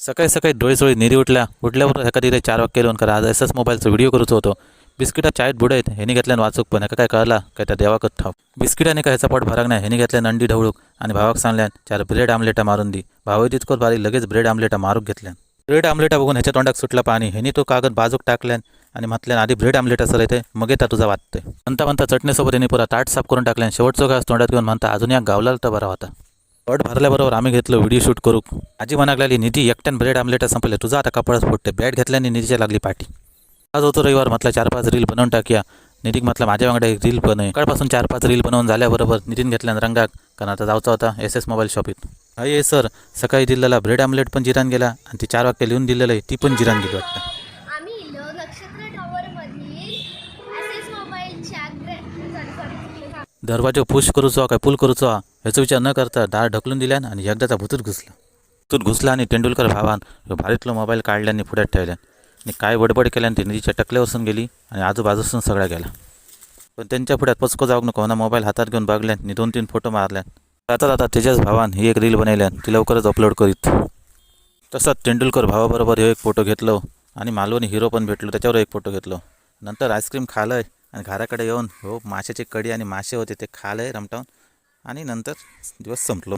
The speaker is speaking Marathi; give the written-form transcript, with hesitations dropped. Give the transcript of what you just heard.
सकाळी सकाळी डोळेचोळी निरी उठल्यावर एका तिथे 4 वाक्य लिहून करा. आज असंच मोबाईलचा व्हिडिओ करूचो होतो. बिस्किटा चायत बुडायत ह्यानी घेतल्यान वाचूक पण एका काय कळला काय त्या देवाकत ठाव. बिस्किटाने काय ह्याचा पोट भराक नाही ह्यानी घेतल्यान अंडी ढवळूक आणि भावाक सांगल्यान 4 ब्रेड आमलेटा मारून दी. भावही तितकोच भारी लगेच ब्रेड आमलेटा मारूक घेतल्यान. ब्रेड आमलेटा बघून ह्याच्या तोंडाक सुटला पाणी. ह्यानी तो कागद बाजूक टाकल्यान आणि म्हटल्यान आधी ब्रेड आमलेटा सर येते मग येता तुझा वाटतंय. म्हणता म्हणता चटणीसोबत यांनी पुरा ताट साफ करून टाकल्यान. शेवटचं घास तोंडात घेऊन म्हणता अजून या गावला तर बरा होता. पोट भरल्याबरोबर आम्ही घेतलो व्हिडिओ शूट करूक. आजी म्हणाक लागली निधी एकट्यान ब्रेड आमलेटा संपले तुझा आता कपडच फुटते. बॅट घेतल्याने निधीच्या लागली पाठी. आज होतो रविवार म्हटलं 4-5 रील बनवून टाकूया. नितीक म्हटलं माझ्या वांगडा एक रील बनव. सकाळपासून 4-5 रील बनवून झाल्याबरोबर नितीन घेतल्यान रंगाक कारण आता जायचा होता SS मोबाईल शॉपीत. हाय सर सकाळी दिलेला ब्रेड आमलेट पण जिरान गेला आणि ती 4 वाक्य लिहून दिलेलं आहे ती पण जिरान गेली वाटतं. आम्ही नक्षत्र टॉवर मधील SS मोबाईलच्या दरवाजा पुश करूचो काय पुल करूचो ह्याचा विचार न करता दार ढकलून दिल्यान आणि एकदाचा भूतूत घुसला आणि तेंडुलकर भावान भारीतलो मोबाईल काढल्याने पुढ्यात ठेवल्यान आणि काय बडबड केल्यान ती नदीच्या टकल्यावरून गेली आणि आजूबाजूसून सगळा गेला. पण त्यांच्या पुढ्यात पचको जाऊक नको म्हणा मोबाईल हातात घेऊन बघल्यान आणि 2-3 फोटो मारल्यान. जाता जाता त्याच्याच भावान ही एक रील बनवल्यान ती लवकरच अपलोड करीत. तसाच तेंडुलकर भावाबरोबर हे एक फोटो घेतलो आणि मालवणी हिरो पण भेटलो त्याच्यावर एक फोटो घेतलो. नंतर आईस्क्रीम खालंय आणि घराकडे येऊन हो माशाची कढी आणि मासे होते ते खालंय रमटावून आणि नंतर दिवस संपलो.